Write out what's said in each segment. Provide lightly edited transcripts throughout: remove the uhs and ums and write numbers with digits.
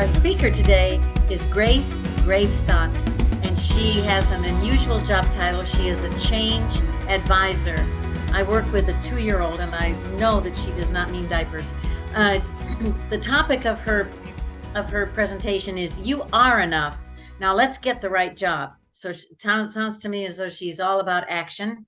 Our speaker today is Grace Gravestock, and she has an unusual job title. She is a change advisor. I work with a 2-year-old, and I know that she does not mean diapers. The topic of her presentation is "You Are Enough." Now let's get the right job. So it sounds to me as though she's all about action.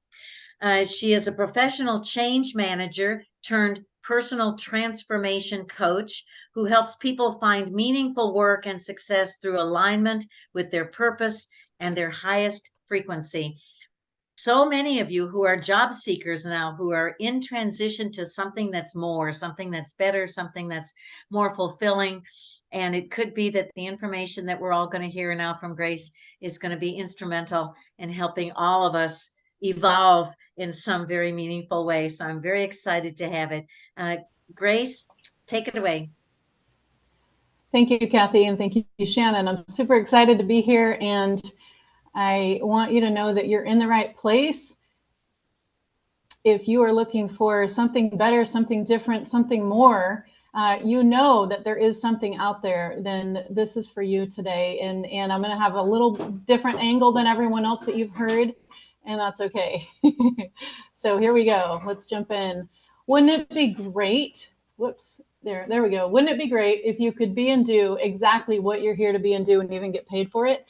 She is a professional change manager turned personal transformation coach who helps people find meaningful work and success through alignment with their purpose and their highest frequency. So many of you who are job seekers now, who are in transition to something that's more, something that's better, something that's more fulfilling. And it could be that the information that we're all going to hear now from Grace is going to be instrumental in helping all of us evolve in some very meaningful way. So I'm very excited to have it. Grace, take it away. Thank you, Kathy, and thank you, Shannon. I'm super excited to be here, and I want you to know that you're in the right place. If you are looking for something better, something different, something more, you know that there is something out there, then this is for you today. And I'm going to have a little different angle than everyone else that you've heard, and that's okay. So here we go. Let's jump in. Wouldn't it be great? Whoops, there we go. Wouldn't it be great if you could be and do exactly what you're here to be and do and even get paid for it?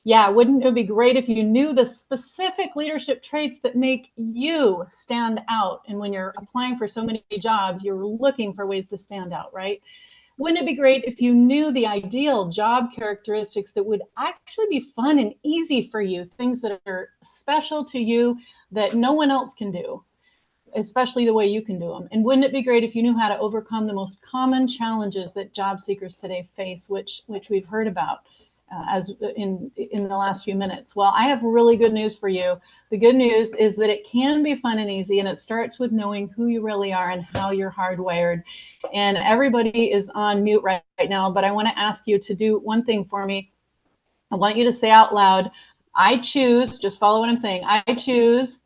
Yeah, wouldn't it be great if you knew the specific leadership traits that make you stand out? And when you're applying for so many jobs, you're looking for ways to stand out, right? Wouldn't it be great if you knew the ideal job characteristics that would actually be fun and easy for you, things that are special to you that no one else can do, especially the way you can do them? And wouldn't it be great if you knew how to overcome the most common challenges that job seekers today face, which we've heard about as in the last few minutes? Well, I have really good news for you. The good news is that it can be fun and easy, and it starts with knowing who you really are and how you're hardwired. And everybody is on mute right now, but I want to ask you to do one thing for me. I want you to say out loud, I choose, just follow what I'm saying. I choose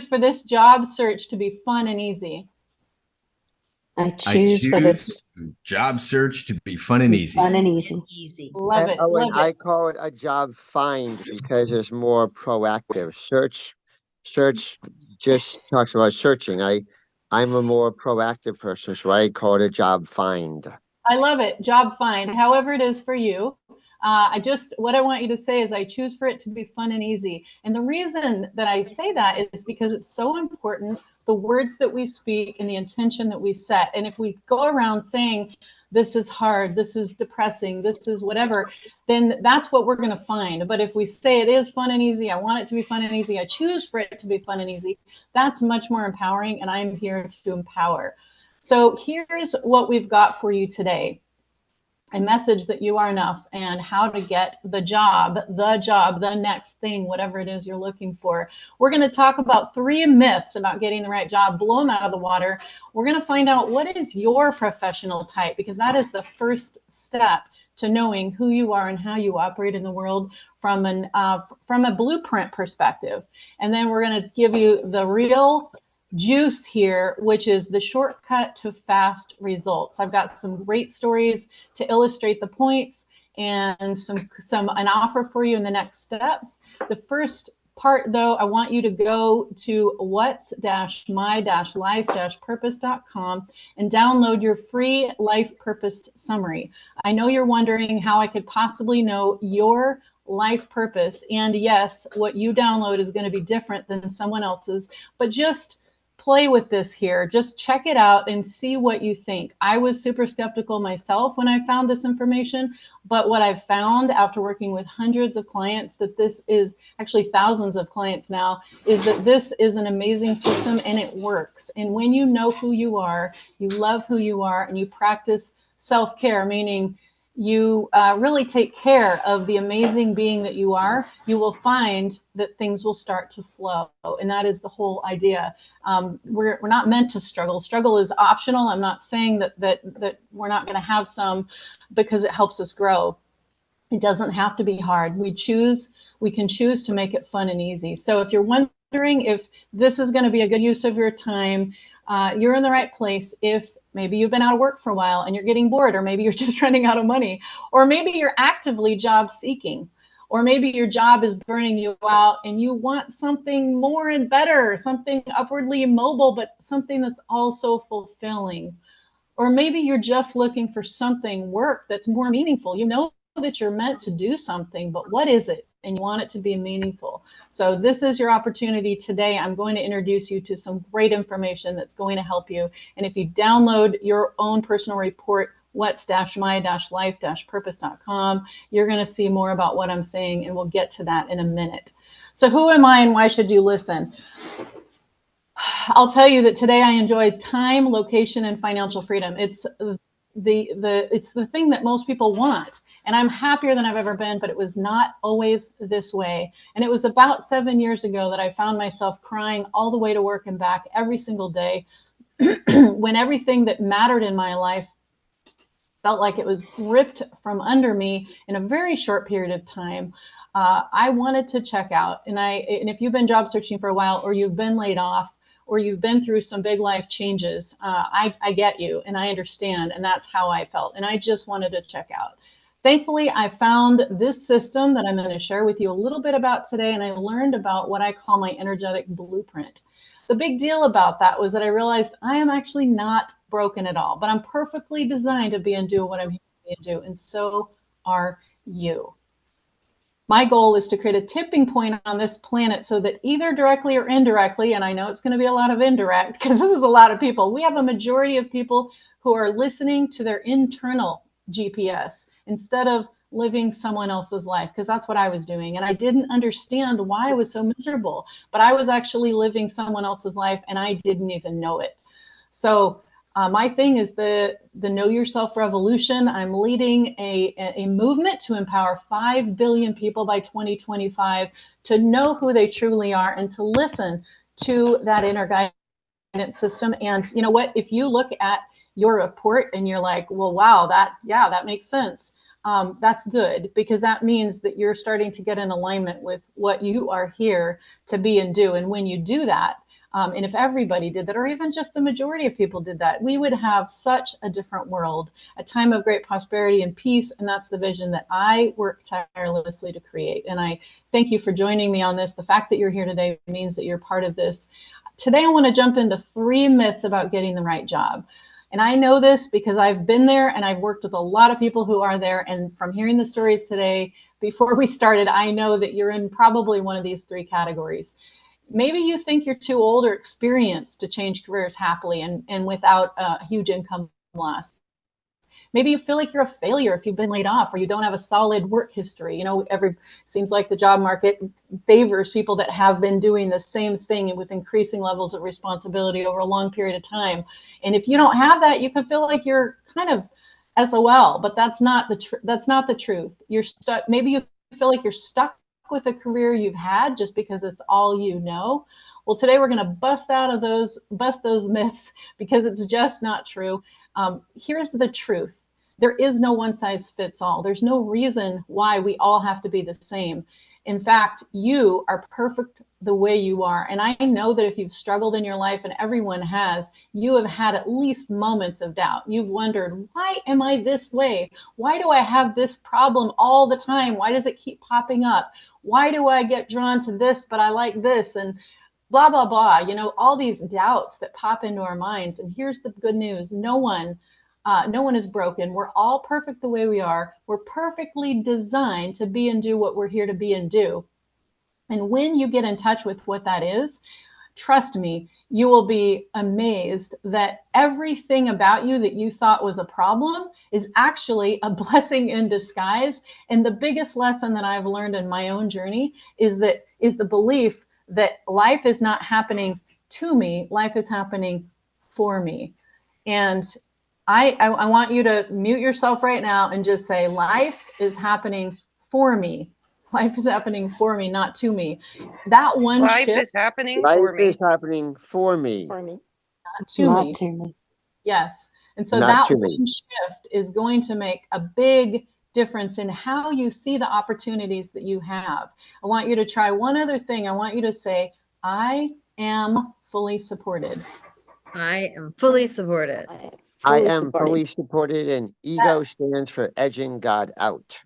for this job search to be fun and easy. I choose for this job search to be fun and easy. Fun and easy. Easy. Love it. Oh, Love and it. I call it a job find because it's more proactive. Search just talks about searching. I'm a more proactive person, so I call it a job find. I love it. Job find. However it is for you. What I want you to say is I choose for it to be fun and easy. And the reason that I say that is because it's so important, the words that we speak and the intention that we set. And if we go around saying, this is hard, this is depressing, this is whatever, then that's what we're going to find. But if we say it is fun and easy, I want it to be fun and easy, I choose for it to be fun and easy, that's much more empowering, and I'm here to empower. So here's what we've got for you today. A message that you are enough and how to get the job, the next thing, whatever it is you're looking for. We're going to talk about 3 myths about getting the right job, blow them out of the water. We're going to find out what is your professional type, because that is the first step to knowing who you are and how you operate in the world from a blueprint perspective. And then we're going to give you the real juice here, which is the shortcut to fast results. I've got some great stories to illustrate the points and an offer for you in the next steps. The first part, though, I want you to go to what-my-life-purpose.com and download your free life purpose summary. I know you're wondering how I could possibly know your life purpose, and yes, what you download is going to be different than someone else's, but just play with this here. Just check it out and see what you think. I was super skeptical myself when I found this information, but what I've found after working with hundreds of clients, that this is actually thousands of clients now, is that this is an amazing system and it works. And when you know who you are, you love who you are, and you practice self-care, meaning you really take care of the amazing being that you are, you will find that things will start to flow. And that is the whole idea. We're not meant to struggle. Struggle is optional. I'm not saying that we're not going to have some, because it helps us grow. It doesn't have to be hard. We can choose to make it fun and easy. So if you're wondering if this is going to be a good use of your time, you're in the right place. If Maybe you've been out of work for a while and you're getting bored, or maybe you're just running out of money, or maybe you're actively job seeking, or maybe your job is burning you out and you want something more and better, something upwardly mobile, but something that's also fulfilling. Or maybe you're just looking for work that's more meaningful. You know that you're meant to do something, but what is it? And you want it to be meaningful. So this is your opportunity today. I'm going to introduce you to some great information that's going to help you. And if you download your own personal report, what's-my-life-purpose.com, you're going to see more about what I'm saying, and we'll get to that in a minute. So who am I and why should you listen? I'll tell you that today I enjoy time, location, and financial freedom. It's the thing that most people want. And I'm happier than I've ever been, but it was not always this way. And it was about 7 years ago that I found myself crying all the way to work and back every single day when everything that mattered in my life felt like it was ripped from under me in a very short period of time. I wanted to check out. And if you've been job searching for a while, or you've been laid off, or you've been through some big life changes, I get you and I understand. And that's how I felt. And I just wanted to check out. Thankfully, I found this system that I'm going to share with you a little bit about today. And I learned about what I call my energetic blueprint. The big deal about that was that I realized I am actually not broken at all, but I'm perfectly designed to be and do what I'm here to be and do. And so are you. My goal is to create a tipping point on this planet so that either directly or indirectly, and I know it's going to be a lot of indirect because this is a lot of people, we have a majority of people who are listening to their internal GPS instead of living someone else's life, because that's what I was doing. And I didn't understand why I was so miserable, but I was actually living someone else's life and I didn't even know it. So my thing is the Know Yourself Revolution. I'm leading a movement to empower 5 billion people by 2025 to know who they truly are and to listen to that inner guidance system. And you know what? If you look at your report and you're like, well, wow, that makes sense. That's good, because that means that you're starting to get in alignment with what you are here to be and do. And when you do that, and if everybody did that, or even just the majority of people did that, we would have such a different world, a time of great prosperity and peace. And that's the vision that I work tirelessly to create. And I thank you for joining me on this. The fact that you're here today means that you're part of this. Today, I want to jump into 3 myths about getting the right job. And I know this because I've been there and I've worked with a lot of people who are there. And from hearing the stories today, before we started, I know that you're in probably one of these 3 categories. Maybe you think you're too old or experienced to change careers happily and without a huge income loss. Maybe you feel like you're a failure if you've been laid off or you don't have a solid work history. You know, seems like the job market favors people that have been doing the same thing with increasing levels of responsibility over a long period of time. And if you don't have that, you can feel like you're kind of SOL, but that's not the truth. You're stuck. Maybe you feel like you're stuck with a career you've had just because it's all you know. Well, today we're going to bust those myths because it's just not true. Here's the truth. There is no one size fits all. There's no reason why we all have to be the same. In fact, you are perfect the way you are. And I know that if you've struggled in your life, and everyone has, you have had at least moments of doubt. You've wondered, why am I this way? Why do I have this problem all the time? Why does it keep popping up? Why do I get drawn to this, but I like this? And blah, blah, blah. You know, all these doubts that pop into our minds. And here's the good news. No one is broken. We're all perfect the way we are. We're perfectly designed to be and do what we're here to be and do. And when you get in touch with what that is, trust me, you will be amazed that everything about you that you thought was a problem is actually a blessing in disguise. And the biggest lesson that I've learned in my own journey is the belief that life is not happening to me, life is happening for me. And I want you to mute yourself right now and just say, life is happening for me. Life is happening for me, not to me. That one Life shift. is happening Life for me. is happening for me, Not to Not me. to me. Yes. And so not that to me. one shift is going to make a big difference in how you see the opportunities that you have. I want you to try one other thing. I want you to say, I am fully supported. I am fully supported. I am I fully am fully supported. supported, and ego stands for edging God out.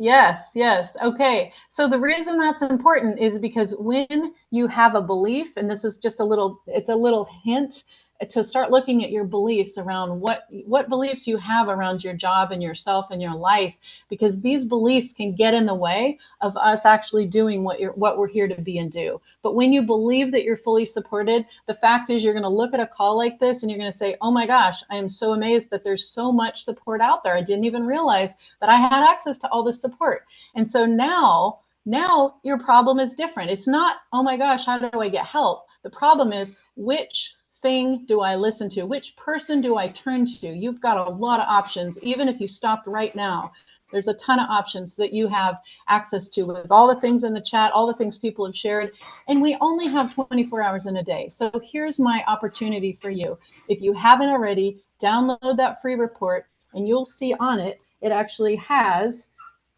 Yes, yes. Okay. So the reason that's important is because when you have a belief, and this is just a little, it's a little hint to start looking at your beliefs around what beliefs you have around your job and yourself and your life, because these beliefs can get in the way of us actually doing what we're here to be and do. But when you believe that you're fully supported, the fact is you're going to look at a call like this and you're going to say, "Oh my gosh, I am so amazed that there's so much support out there. I didn't even realize that I had access to all this support." And so now your problem is different. It's not, "Oh my gosh, how do I get help?" The problem is, which thing do I listen to? Which person do I turn to? You've got a lot of options. Even if you stopped right now, there's a ton of options that you have access to with all the things in the chat, all the things people have shared. And we only have 24 hours in a day. So here's my opportunity for you. If you haven't already, download that free report and you'll see on it, it actually has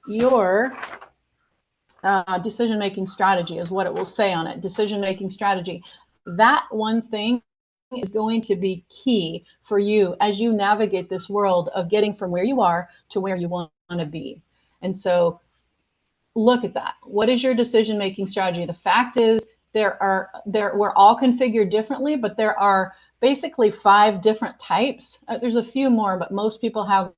your decision-making strategy is what it will say on it. Decision-making strategy. That one thing is going to be key for you as you navigate this world of getting from where you are to where you want to be. And so look at that. What is your decision-making strategy? The fact is we're all configured differently, but there are basically 5 different types. There's a few more, but most people have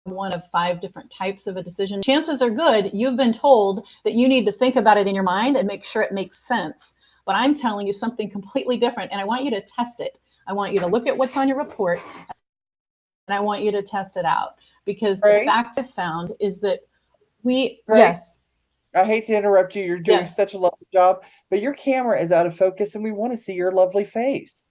one of 5 different types of a decision. Chances are good you've been told that you need to think about it in your mind and make sure it makes sense. But I'm telling you something completely different, and I want you to test it. I want you to look at what's on your report, and I want you to test it out. Because the Grace? fact I've found is that Grace? yes, I hate to interrupt you. You're doing yes. such a lovely job, but your camera is out of focus and we want to see your lovely face.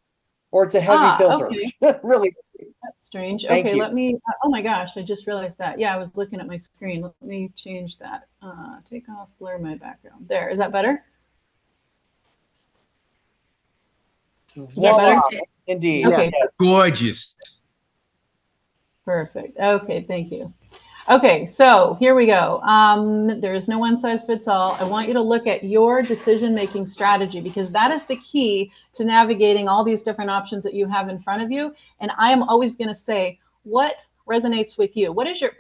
Or it's a heavy filter. Okay. Really. That's strange. Thank Okay, you. let me, oh my gosh, I just realized that. Yeah, I was looking at my screen. Let me change that. Take off, blur my background. There, is that better? Yes, Voila. you did. Indeed. Okay, Yes. Gorgeous. perfect. Okay, thank you. Okay, so here we go. There is no one size fits all. I want you to look at your decision-making strategy because that is the key to navigating all these different options that you have in front of you. And I am always going to say, what resonates with you? What does your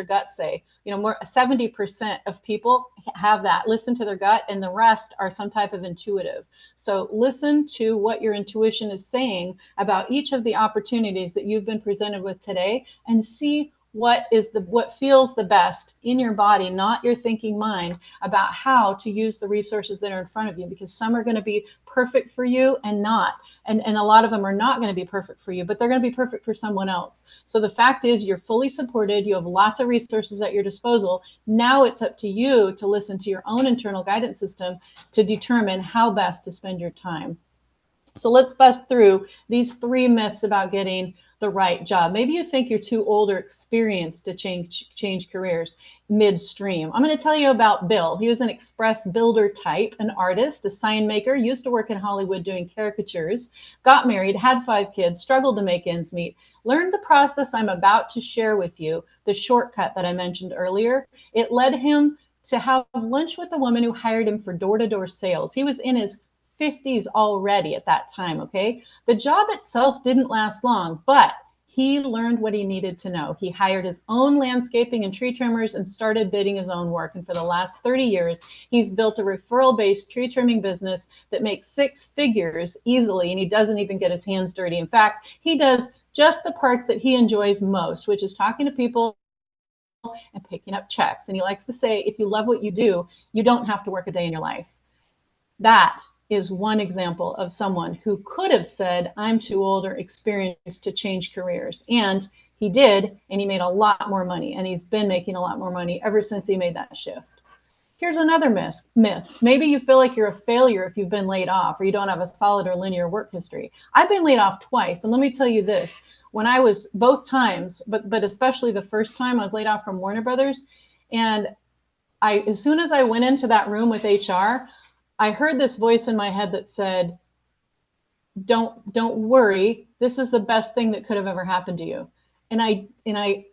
gut say? You know, more 70% of people have that. Listen to their gut, and the rest are some type of intuitive. So listen to what your intuition is saying about each of the opportunities that you've been presented with today, and see what feels the best in your body, not your thinking mind, about how to use the resources that are in front of you, because some are going to be perfect for you and not, and a lot of them are not going to be perfect for you, but they're going to be perfect for someone else. So the fact is you're fully supported, you have lots of resources at your disposal. Now it's up to you to listen to your own internal guidance system to determine how best to spend your time. So let's bust through these 3 myths about getting the right job. Maybe you think you're too old or experienced to change careers midstream. I'm going to tell you about Bill. He was an express builder type, an artist, a sign maker, used to work in Hollywood doing caricatures, got married, had 5 kids, struggled to make ends meet, learned the process I'm about to share with you, the shortcut that I mentioned earlier. It led him to have lunch with a woman who hired him for door-to-door sales. He was in his 50s already at that time, okay? The job itself didn't last long, but he learned what he needed to know. He hired his own landscaping and tree trimmers and started bidding his own work. And for the last 30 years, he's built a referral-based tree trimming business that makes 6 figures easily, and he doesn't even get his hands dirty. In fact, he does just the parts that he enjoys most, which is talking to people and picking up checks. And he likes to say, if you love what you do, you don't have to work a day in your life. That is one example of someone who could have said, I'm too old or experienced to change careers. And he did, and he made a lot more money. And he's been making a lot more money ever since he made that shift. Here's another myth. Maybe you feel like you're a failure if you've been laid off or you don't have a solid or linear work history. I've been laid off twice. And let me tell you this, when I was both times, but especially the first time I was laid off from Warner Brothers. And as soon as I went into that room with HR, I heard this voice in my head that said, don't worry. This is the best thing that could have ever happened to you. I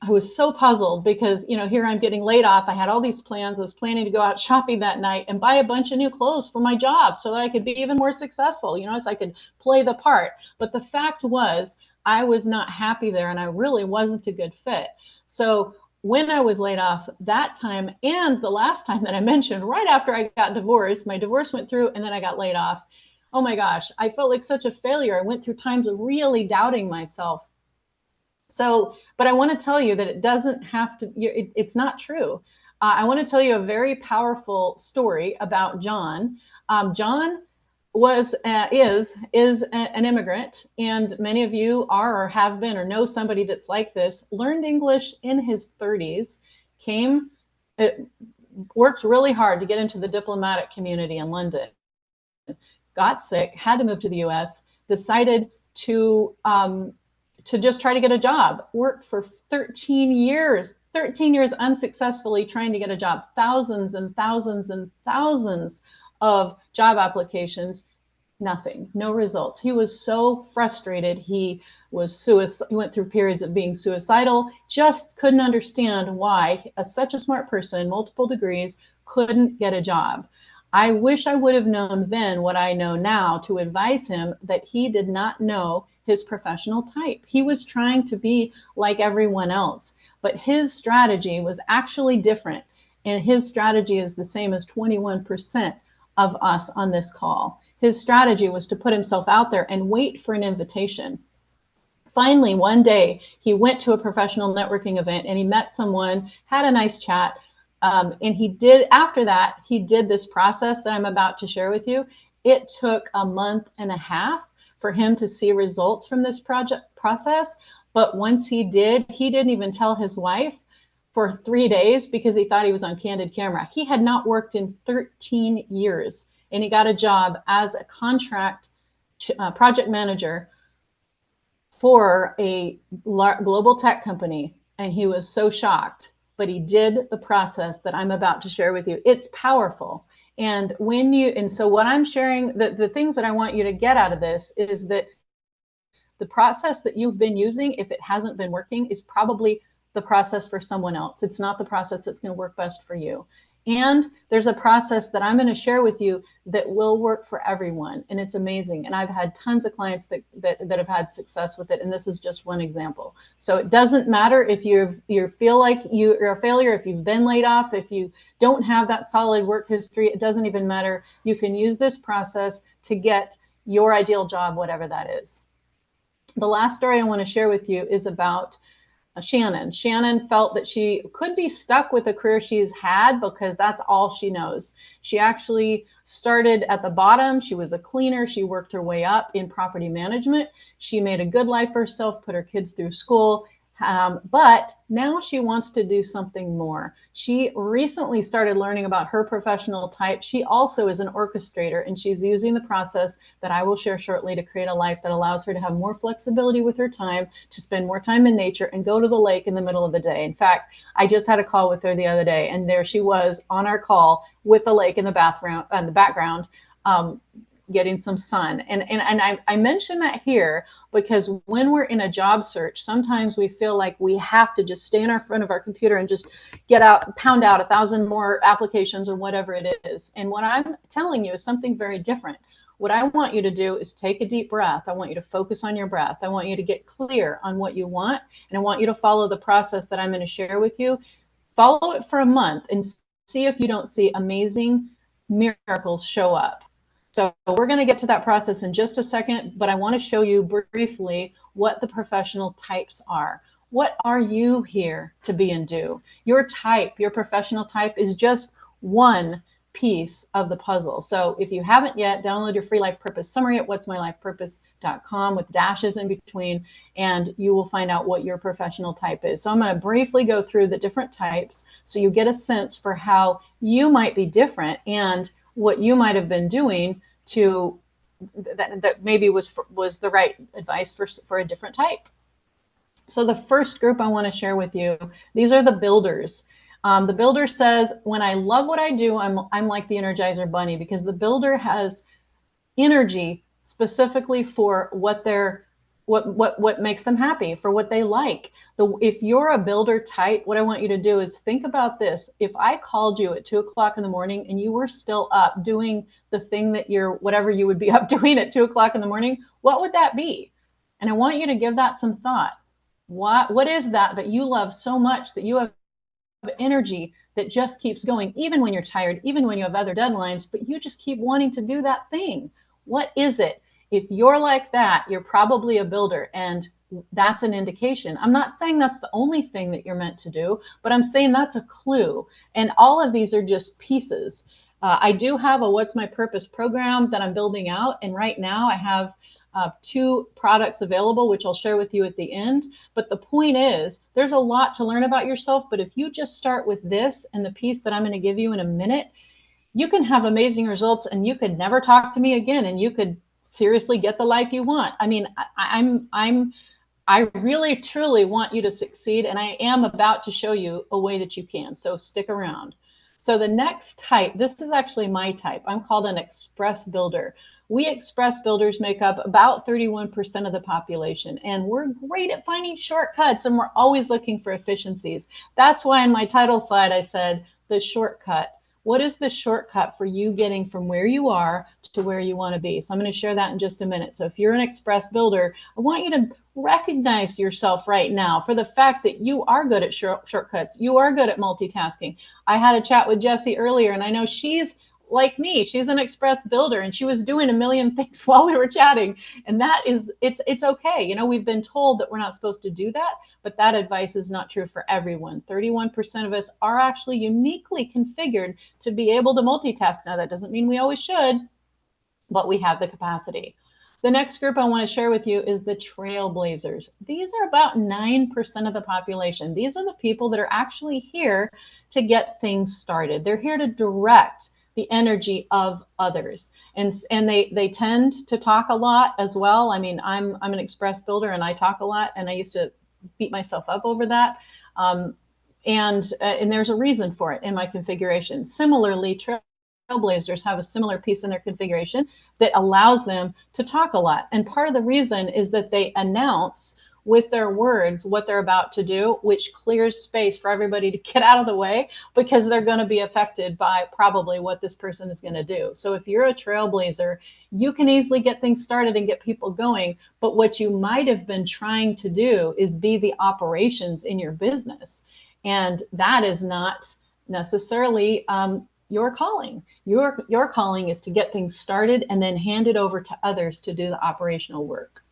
was so puzzled because, you know, here I'm getting laid off. I had all these plans. I was planning to go out shopping that night and buy a bunch of new clothes for my job so that I could be even more successful, you know, so I could play the part. But the fact was, I was not happy there and I really wasn't a good fit. So when I was laid off that time and the last time that I mentioned, right after I got divorced, my divorce went through and then I got laid off. Oh my gosh, I felt like such a failure. I went through times of really doubting myself. So, but I want to tell you that it doesn't have to, it's not true. I want to tell you a very powerful story about John. John is an immigrant, and many of you are or have been or know somebody that's like this. Learned English in his 30s, came, worked really hard to get into the diplomatic community in London. Got sick, had to move to the U.S., decided to just try to get a job. Worked for 13 years unsuccessfully trying to get a job. Thousands and thousands and thousands of job applications, nothing, no results. He was so frustrated. He went through periods of being suicidal, just couldn't understand why such a smart person, multiple degrees, couldn't get a job. I wish I would have known then what I know now to advise him that he did not know his professional type. He was trying to be like everyone else, but his strategy was actually different. And his strategy is the same as 21% of us on this call. His strategy was to put himself out there and wait for an invitation. Finally, one day, he went to a professional networking event and he met someone, had a nice chat. And he did, after that, he did this process that I'm about to share with you. It took a month and a half for him to see results from this process. But once he didn't even tell his wife for 3 days because he thought he was on candid camera. He had not worked in 13 years and he got a job as a contract project manager for a global tech company. And he was so shocked. But he did the process that I'm about to share with you. It's powerful. And so what I'm sharing, the things that I want you to get out of this is that the process that you've been using, if it hasn't been working, is probably the process for someone else. It's not the process that's going to work best for you. And there's a process that I'm going to share with you that will work for everyone. And it's amazing. And I've had tons of clients that have had success with it. And this is just one example. So it doesn't matter if you feel like you're a failure, if you've been laid off, if you don't have that solid work history, it doesn't even matter. You can use this process to get your ideal job, whatever that is. The last story I want to share with you is about Shannon. Shannon felt that she could be stuck with the career she's had because that's all she knows. She actually started at the bottom. She was a cleaner. She worked her way up in property management. She made a good life for herself, put her kids through school. But now she wants to do something more. She recently started learning about her professional type. She also is an orchestrator, and she's using the process that I will share shortly to create a life that allows her to have more flexibility with her time, to spend more time in nature and go to the lake in the middle of the day. In fact, I just had a call with her the other day, and there she was on our call with the lake in the background, getting some sun. And I mention that here because when we're in a job search, sometimes we feel like we have to just stay in front of our computer and just pound out 1,000 more applications or whatever it is. And what I'm telling you is something very different. What I want you to do is take a deep breath. I want you to focus on your breath. I want you to get clear on what you want. And I want you to follow the process that I'm going to share with you. Follow it for a month and see if you don't see amazing miracles show up. So we're going to get to that process in just a second, but I want to show you briefly what the professional types are. What are you here to be and do? Your type, your professional type is just one piece of the puzzle. So if you haven't yet, download your free life purpose summary at what'smylifepurpose.com with dashes in between, and you will find out what your professional type is. So I'm going to briefly go through the different types so you get a sense for how you might be different and what you might have been doing to that maybe was the right advice for a different type. So the first group I want to share with you, these are the builders. The builder says, when I love what I do, I'm like the Energizer Bunny, because the builder has energy specifically for what they're what makes them happy, for what they like. If you're a builder type, what I want you to do is think about this. If I called you at 2 o'clock in the morning and you were still up doing the thing that whatever you would be up doing at 2 o'clock in the morning, what would that be? And I want you to give that some thought. What is that you love so much, that you have energy that just keeps going, even when you're tired, even when you have other deadlines, but you just keep wanting to do that thing? What is it? If you're like that, you're probably a builder, and that's an indication. I'm not saying that's the only thing that you're meant to do, but I'm saying that's a clue. And all of these are just pieces. I do have a What's My Purpose program that I'm building out, and right now I have 2 products available, which I'll share with you at the end. But the point is, there's a lot to learn about yourself, but if you just start with this and the piece that I'm going to give you in a minute, you can have amazing results, and you could never talk to me again, and you could seriously get the life you want. I mean, I really truly want you to succeed, and I am about to show you a way that you can. So stick around. So the next type, this is actually my type. I'm called an express builder. We express builders make up about 31% of the population, and we're great at finding shortcuts, and we're always looking for efficiencies. That's why in my title slide I said the shortcut. What is the shortcut for you getting from where you are to where you want to be? So I'm going to share that in just a minute. So if you're an express builder, I want you to recognize yourself right now for the fact that you are good at shortcuts. You are good at multitasking. I had a chat with Jessie earlier, and I know she's like me. She's an express builder, and she was doing a million things while we were chatting. And that is, it's okay. You know, we've been told that we're not supposed to do that, but that advice is not true for everyone. 31% of us are actually uniquely configured to be able to multitask. Now, that doesn't mean we always should, but we have the capacity. The next group I want to share with you is the trailblazers. These are about 9% of the population. These are the people that are actually here to get things started. They're here to direct the energy of others, and they tend to talk a lot as well. I mean, I'm an express builder, and I talk a lot, and I used to beat myself up over that. And there's a reason for it in my configuration. Similarly, trailblazers have a similar piece in their configuration that allows them to talk a lot. And part of the reason is that they announce with their words what they're about to do, which clears space for everybody to get out of the way, because they're going to be affected by probably what this person is going to do. So if you're a trailblazer, you can easily get things started and get people going. But what you might have been trying to do is be the operations in your business. And that is not necessarily your calling. Your calling is to get things started and then hand it over to others to do the operational work.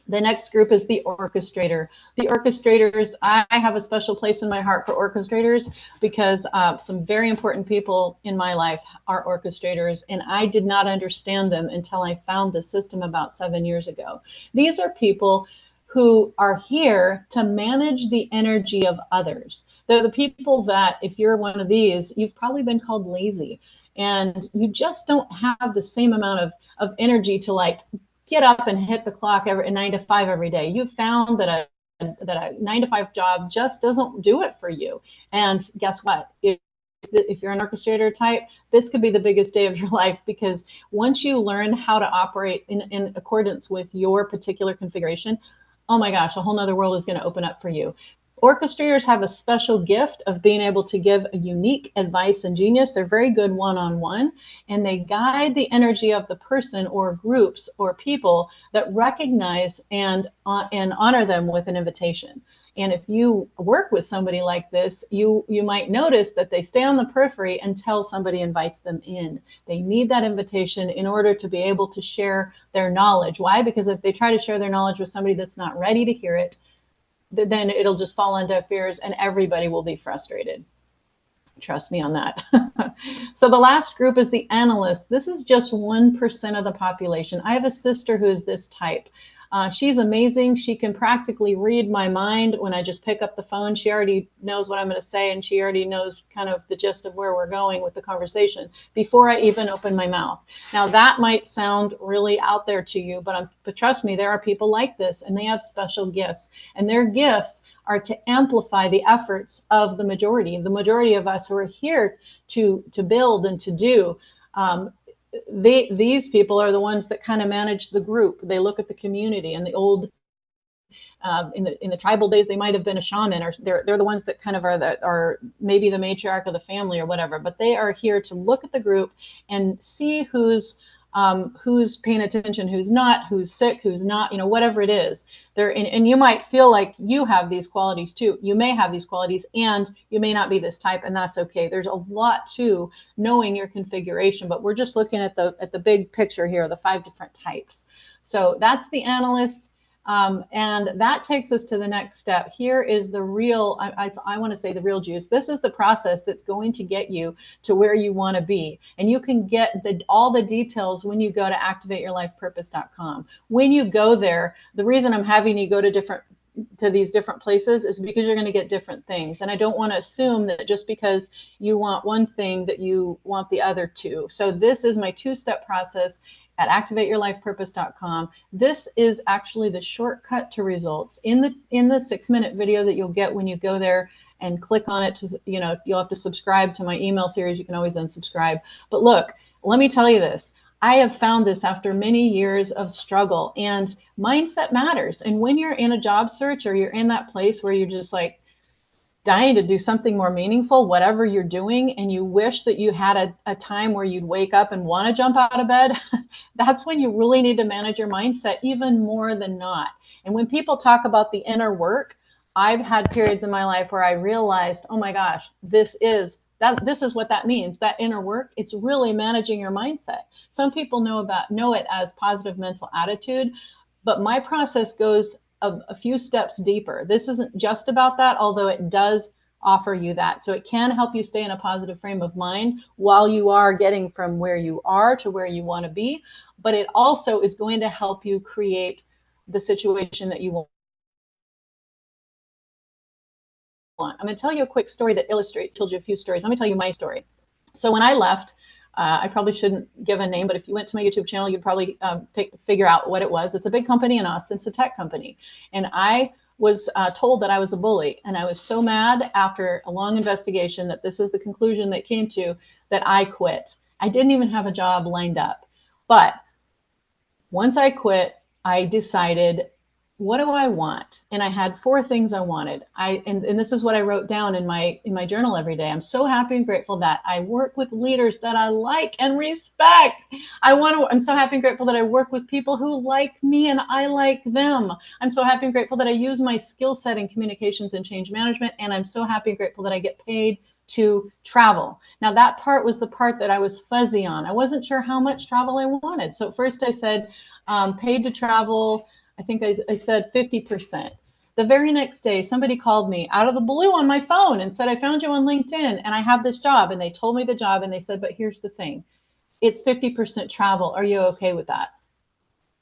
The next group is the orchestrator. The orchestrators, I have a special place in my heart for orchestrators, because some very important people in my life are orchestrators, and I did not understand them until I found the system about 7 years ago. These are people who are here to manage the energy of others. They're the people that, if you're one of these, you've probably been called lazy, and you just don't have the same amount of energy to like get up and hit the clock at 9 to 5 every day. You've found that a 9 to 5 job just doesn't do it for you. And guess what? If you're an orchestrator type, this could be the biggest day of your life, because once you learn how to operate in accordance with your particular configuration, oh my gosh, a whole nother world is going to open up for you. Orchestrators have a special gift of being able to give a unique advice and genius. They're very good one-on-one, and they guide the energy of the person or groups or people that recognize and honor them with an invitation. And if you work with somebody like this, you might notice that they stay on the periphery until somebody invites them in. They need that invitation in order to be able to share their knowledge. Why? Because if they try to share their knowledge with somebody that's not ready to hear it, then it'll just fall on deaf ears and everybody will be frustrated. Trust me on that. So the last group is the analyst. This is just 1% of the population. I have a sister who is this type. She's amazing. She can practically read my mind when I just pick up the phone. She already knows what I'm going to say, and she already knows kind of the gist of where we're going with the conversation before I even open my mouth. Now, that might sound really out there to you, but trust me, there are people like this, and they have special gifts. And their gifts are to amplify the efforts of the majority of us who are here to build and to do. these people are the ones that kind of manage the group. They look at the community, and the old in the tribal days, they might have been a shaman, or they're the ones that kind of are maybe the matriarch of the family or whatever. But they are here to look at the group and see who's paying attention, who's not, who's sick, who's not, you know, whatever it is. And you might feel like you have these qualities too. You may have these qualities, and you may not be this type, and that's okay. There's a lot to knowing your configuration, but we're just looking at the big picture here, the 5 different types. So that's the analyst. And that takes us to the next step. Here is the real, I want to say the real juice. This is the process that's going to get you to where you want to be. And you can get all the details when you go to activateyourlifepurpose.com. When you go there, the reason I'm having you go to these different places is because you're going to get different things. And I don't want to assume that just because you want one thing that you want the other two. So this is my 2-step process at activateyourlifepurpose.com. This is actually the shortcut to results. In the 6-minute video that you'll get when you go there and click on it, you'll have to subscribe to my email series. You can always unsubscribe. But look, let me tell you this. I have found this after many years of struggle, and mindset matters. And when you're in a job search, or you're in that place where you're just like dying to do something more meaningful, whatever you're doing, and you wish that you had a time where you'd wake up and want to jump out of bed, that's when you really need to manage your mindset even more than not. And when people talk about the inner work, I've had periods in my life where I realized, oh my gosh, this is what that means. That inner work, it's really managing your mindset. Some people know it as positive mental attitude, but my process goes a few steps deeper. This isn't just about that, although it does offer you that. So it can help you stay in a positive frame of mind while you are getting from where you are to where you want to be. But it also is going to help you create the situation that you want. I'm going to tell you a quick story that illustrates, told you a few stories. Let me tell you my story. So when I left, I probably shouldn't give a name, but if you went to my YouTube channel, you'd probably figure out what it was. It's a big company in Austin. It's a tech company. And I was told that I was a bully. And I was so mad after a long investigation that this is the conclusion that came to, that I quit. I didn't even have a job lined up. But once I quit, I decided, what do I want? And I had 4 things I wanted. And this is what I wrote down in my journal every day. I'm so happy and grateful that I work with leaders that I like and respect. I'm so happy and grateful that I work with people who like me and I like them. I'm so happy and grateful that I use my skill set in communications and change management. And I'm so happy and grateful that I get paid to travel. Now that part was the part that I was fuzzy on. I wasn't sure how much travel I wanted. So at first I said paid to travel. I think I said 50%. The very next day, somebody called me out of the blue on my phone and said, I found you on LinkedIn and I have this job. And they told me the job and they said, but here's the thing. It's 50% travel. Are you okay with that?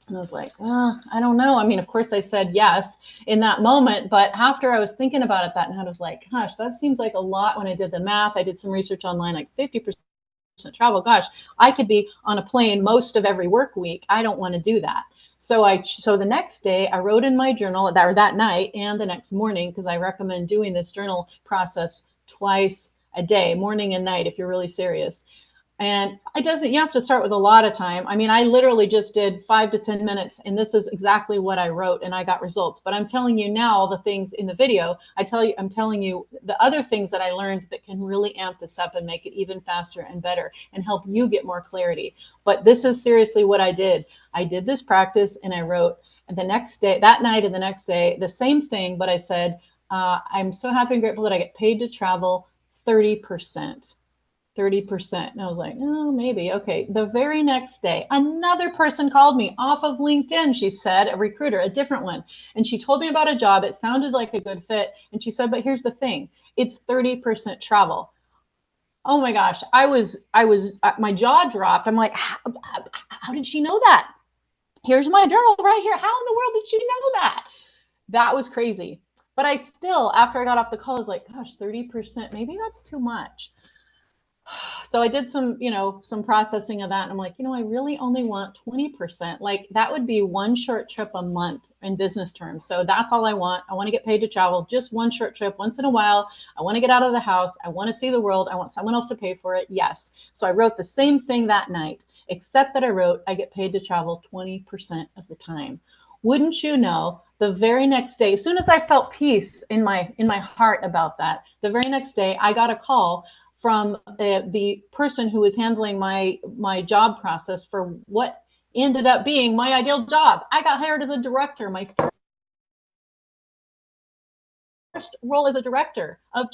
And I was like, I don't know. I mean, of course I said yes in that moment, but after I was thinking about it that night, I was like, gosh, that seems like a lot. When I did the math, I did some research online, like 50% travel. Gosh, I could be on a plane most of every work week. I don't want to do that. So the next day I wrote in my journal, that night and the next morning, because I recommend doing this journal process twice a day, morning and night, if you're really serious. And you have to start with a lot of time. I mean, I literally just did 5 to 10 minutes, and this is exactly what I wrote, and I got results. But I'm telling you now all the things in the video. I'm telling you the other things that I learned that can really amp this up and make it even faster and better and help you get more clarity. But this is seriously what I did. I did this practice, and I wrote the next day, that night and the next day, the same thing, but I said, I'm so happy and grateful that I get paid to travel 30%. 30%. And I was like, oh, maybe. Okay. The very next day, another person called me off of LinkedIn. She said, a recruiter, a different one. And she told me about a job. It sounded like a good fit. And she said, but here's the thing. It's 30% travel. Oh my gosh. My jaw dropped. I'm like, how did she know that? Here's my journal right here. How in the world did she know that? That was crazy. But I still, after I got off the call, I was like, gosh, 30%, maybe that's too much. So I did some processing of that. And I'm like, I really only want 20%. Like that would be 1 short trip a month in business terms. So that's all I want. I want to get paid to travel, just 1 short trip once in a while. I want to get out of the house. I want to see the world. I want someone else to pay for it. Yes. So I wrote the same thing that night. except that I wrote, I get paid to travel 20% of the time. Wouldn't you know, the very next day, as soon as I felt peace in my heart about that, the very next day I got a call from the person who was handling my job process for what ended up being my ideal job. I got hired as a director, my first role as a director of,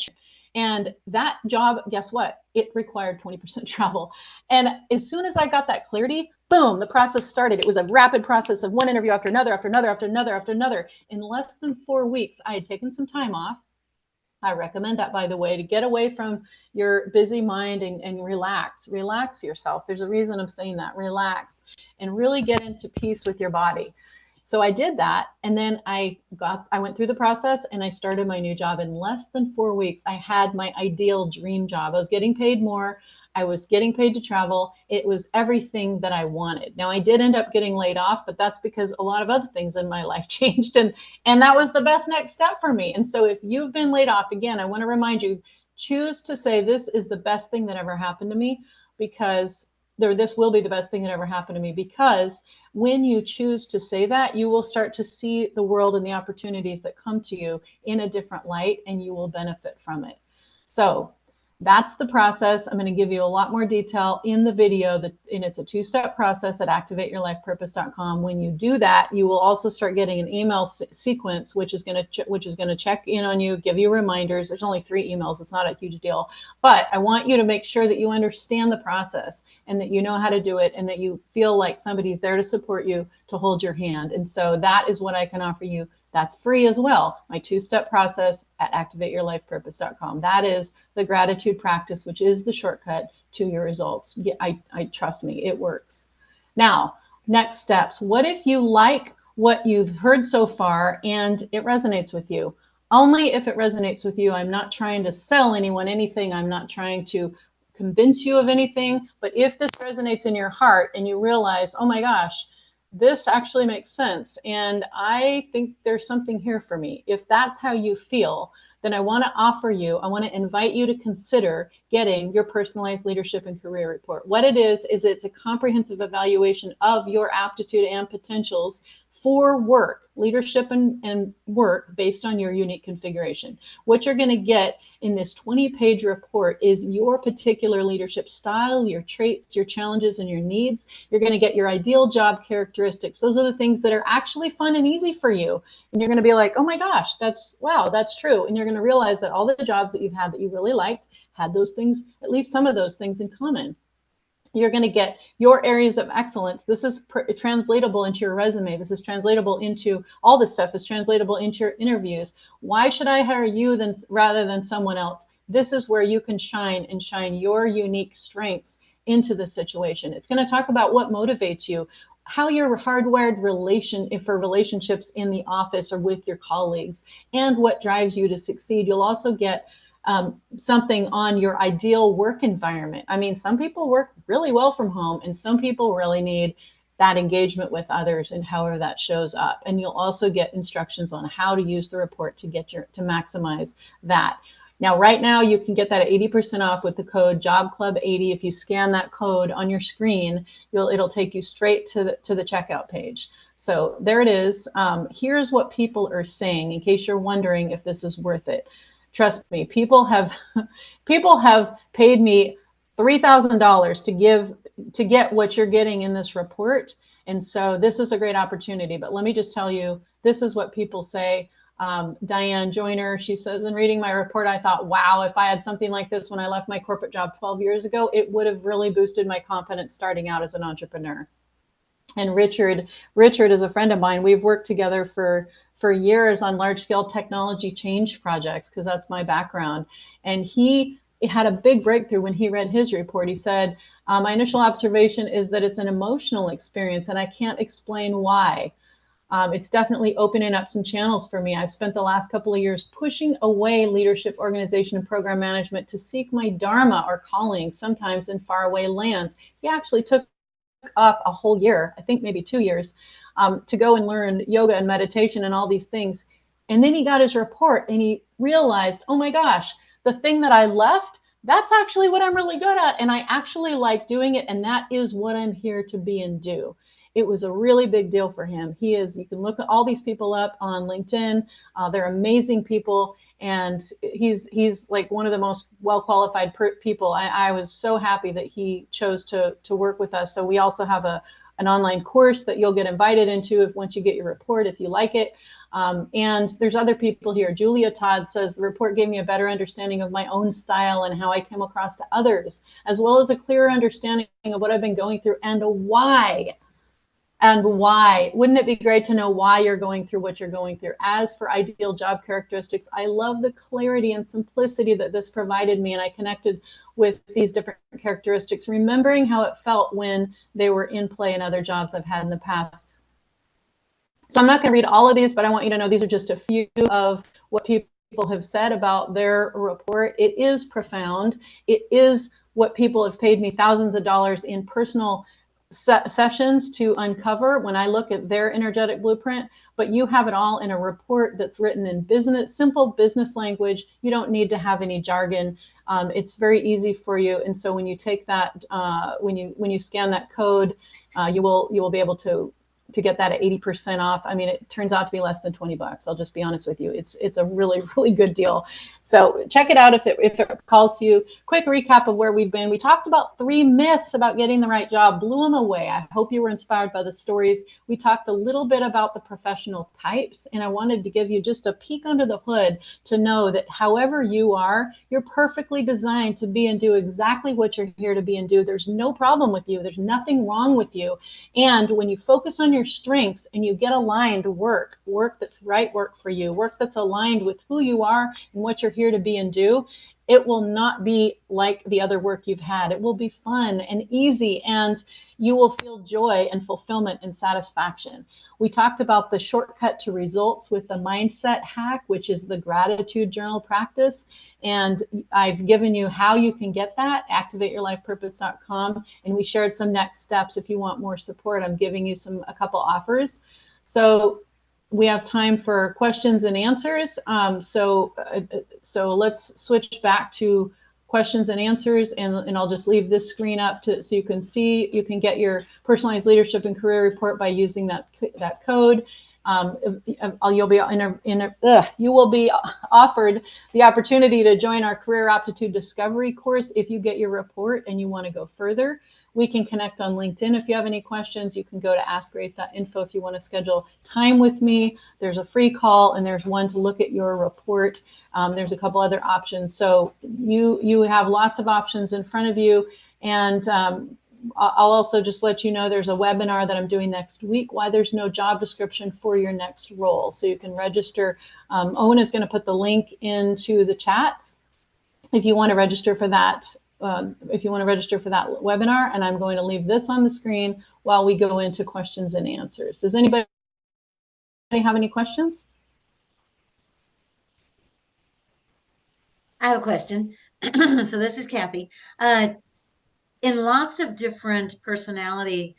and that job, guess what? It required 20% travel. And as soon as I got that clarity, boom, the process started. It was a rapid process of one interview after another, after another, after another, after another. In less than 4 weeks, I had taken some time off. I recommend that, by the way, to get away from your busy mind and relax yourself. There's a reason I'm saying that. Relax and really get into peace with your body. So I did that, and then I went through the process, and I started my new job in less than 4 weeks. I had my ideal dream job. I was getting paid more. I was getting paid to travel. It was everything that I wanted. Now, I did end up getting laid off, but that's because a lot of other things in my life changed, and that was the best next step for me. And so if you've been laid off, again, I want to remind you, choose to say, this is the best thing that ever happened to me, because this will be the best thing that ever happened to me, because when you choose to say that, you will start to see the world and the opportunities that come to you in a different light, and you will benefit from it. So that's the process. I'm going to give you a lot more detail in the video, and it's a 2-step process at activateyourlifepurpose.com. When you do that, you will also start getting an email sequence, which is going to check in on you, give you reminders. There's only 3 emails. It's not a huge deal, but I want you to make sure that you understand the process and that you know how to do it, and that you feel like somebody's there to support you, to hold your hand. And so that is what I can offer you. That's free as well. My 2-step process at activateyourlifepurpose.com. That is the gratitude practice, which is the shortcut to your results. I trust me, it works. Now, next steps. What if you like what you've heard so far and it resonates with you? Only if it resonates with you. I'm not trying to sell anyone anything. I'm not trying to convince you of anything. But if this resonates in your heart and you realize, oh my gosh, this actually makes sense, and I think there's something here for me. If that's how you feel, then I want to invite you to consider getting your personalized leadership and career report. What it is it's a comprehensive evaluation of your aptitude and potentials for work, leadership and work, based on your unique configuration. What you're going to get in this 20-page report is your particular leadership style, your traits, your challenges, and your needs. You're going to get your ideal job characteristics. Those are the things that are actually fun and easy for you. And you're going to be like, oh my gosh, that's true. And you're going to realize that all the jobs that you've had that you really liked had those things, at least some of those things in common. You're going to get your areas of excellence. This is translatable into your resume. This is translatable into, all this stuff is translatable into your interviews. Why should I hire you rather than someone else? This is where you can shine your unique strengths into the situation. It's going to talk about what motivates you, how you're hardwired for relationships in the office or with your colleagues, and what drives you to succeed. You'll also get something on your ideal work environment. I mean, some people work really well from home, and some people really need that engagement with others, and however that shows up. And you'll also get instructions on how to use the report to maximize that. Now, right now, you can get that at 80% off with the code JobClub80. If you scan that code on your screen, it'll take you straight to the checkout page. So there it is. Here's what people are saying, in case you're wondering if this is worth it. Trust me, people have paid me $3,000 to get what you're getting in this report. And so this is a great opportunity. But let me just tell you, this is what people say. Diane Joyner, she says, in reading my report, I thought, wow, if I had something like this when I left my corporate job 12 years ago, it would have really boosted my confidence starting out as an entrepreneur. And Richard is a friend of mine. We've worked together for years on large-scale technology change projects, because that's my background. And he had a big breakthrough when he read his report. He said, my initial observation is that it's an emotional experience, and I can't explain why. It's definitely opening up some channels for me. I've spent the last couple of years pushing away leadership, organization, and program management to seek my dharma or calling, sometimes in faraway lands. He actually took off a whole year, I think maybe 2 years, to go and learn yoga and meditation and all these things. And then he got his report and he realized, oh my gosh, the thing that I left, that's actually what I'm really good at. And I actually like doing it. And that is what I'm here to be and do. It was a really big deal for him. You can look at all these people up on LinkedIn. They're amazing people. And he's like one of the most well-qualified people. I was so happy that he chose to work with us. So we also have an online course that you'll get invited into once you get your report, if you like it. And there's other people here. Julia Todd says, the report gave me a better understanding of my own style and how I came across to others, as well as a clearer understanding of what I've been going through and why. And why? Wouldn't it be great to know why you're going through what you're going through? As for ideal job characteristics, I love the clarity and simplicity that this provided me, and I connected with these different characteristics, remembering how it felt when they were in play in other jobs I've had in the past. So I'm not going to read all of these, but I want you to know these are just a few of what people have said about their report. It is profound. It is what people have paid me thousands of dollars in personal sessions to uncover when I look at their energetic blueprint, but you have it all in a report that's written in simple business language. You don't need to have any jargon. It's very easy for you. And so when you take that, when you scan that code, you will be able to get that at 80% off. I mean, it turns out to be less than $20. I'll just be honest with you. It's a really, really good deal. So check it out if it calls to you. Quick recap of where we've been. We talked about 3 myths about getting the right job, blew them away. I hope you were inspired by the stories. We talked a little bit about the professional types, and I wanted to give you just a peek under the hood to know that however you are, you're perfectly designed to be and do exactly what you're here to be and do. There's no problem with you. There's nothing wrong with you. And when you focus on your strengths and you get aligned work that's right work for you, work that's aligned with who you are and what you're here to be and do, it will not be like the other work you've had. It will be fun and easy, and you will feel joy and fulfillment and satisfaction. We talked about the shortcut to results with the mindset hack, which is the gratitude journal practice. And I've given you how you can get that, activateyourlifepurpose.com. And we shared some next steps. If you want more support, I'm giving you a couple offers. So we have time for questions and answers. So let's switch back to questions and answers, and I'll just leave this screen up so you can see. You can get your personalized leadership and career report by using that code. You will be offered the opportunity to join our career aptitude discovery course if you get your report and you want to go further. We can connect on LinkedIn. If you have any questions, you can go to askgrace.info if you want to schedule time with me. There's a free call, and there's one to look at your report. There's a couple other options. So you have lots of options in front of you. And I'll also just let you know there's a webinar that I'm doing next week, why there's no job description for your next role. So you can register. Owen is going to put the link into the chat if you want to register for that. If you want to register for that webinar, and I'm going to leave this on the screen while we go into questions and answers. Does anybody have any questions? I have a question. So this is Kathy. In lots of different personality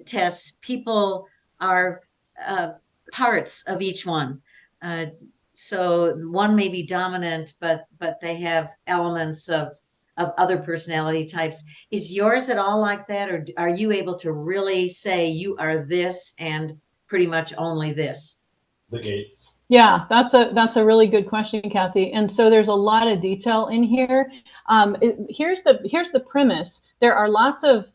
tests, people are parts of each one. So one may be dominant, but they have elements of other personality types. Is yours at all like that, or are you able to really say you are this and pretty much only this? The gates. Yeah, that's a really good question, Kathy. And so there's a lot of detail in here. Here's the premise. There are lots of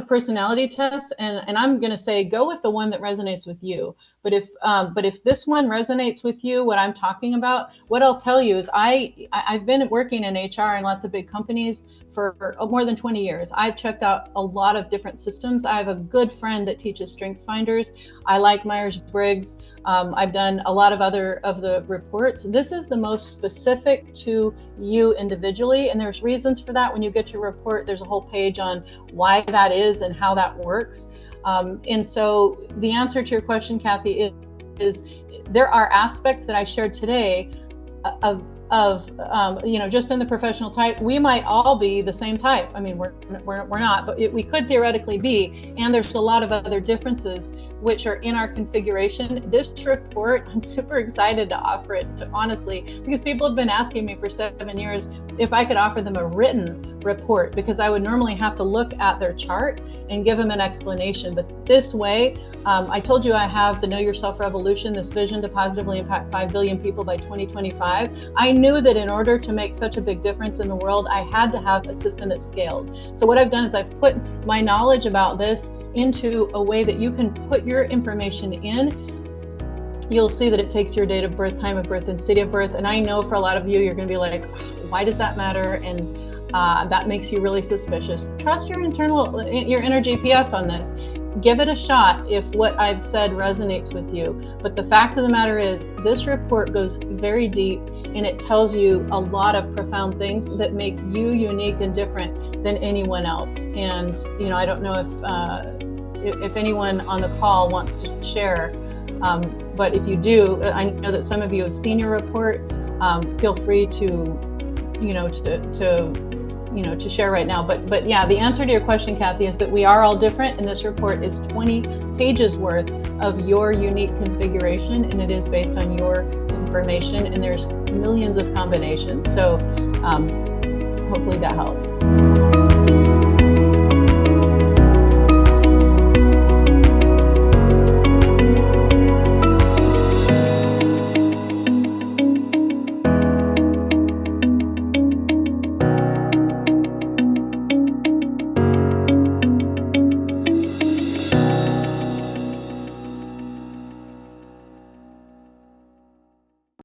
personality tests, and I'm going to say go with the one that resonates with you. But if this one resonates with you, what I'm talking about, what I'll tell you is I've been working in HR in lots of big companies for more than 20 years. I've checked out a lot of different systems. I have a good friend that teaches Strengths Finders. I like Myers-Briggs. I've done a lot of other of the reports. This is the most specific to you individually, and there's reasons for that. When you get your report, there's a whole page on why that is and how that works. And so the answer to your question, Kathy, is there are aspects that I shared today of just in the professional type. We might all be the same type. I mean, we're not, but we could theoretically be. And there's a lot of other differences which are in our configuration. This report, I'm super excited to offer it, honestly, because people have been asking me for 7 years if I could offer them a written report, because I would normally have to look at their chart and give them an explanation. But this way, I told you I have the Know Yourself Revolution, this vision to positively impact 5 billion people by 2025. I knew that in order to make such a big difference in the world, I had to have a system that scaled. So what I've done is I've put my knowledge about this into a way that you can put your information in. You'll see that it takes your date of birth, time of birth, and city of birth. And I know for a lot of you, you're going to be like, why does that matter? And that makes you really suspicious. Trust your inner GPS on this. Give it a shot if what I've said resonates with you. But the fact of the matter is, this report goes very deep, and it tells you a lot of profound things that make you unique and different than anyone else. And I don't know if anyone on the call wants to share, but if you do, I know that some of you have seen your report. Feel free to share right now. But yeah, the answer to your question, Kathy, is that we are all different, and this report is 20 pages worth of your unique configuration, and it is based on your information, and there's millions of combinations. So hopefully that helps.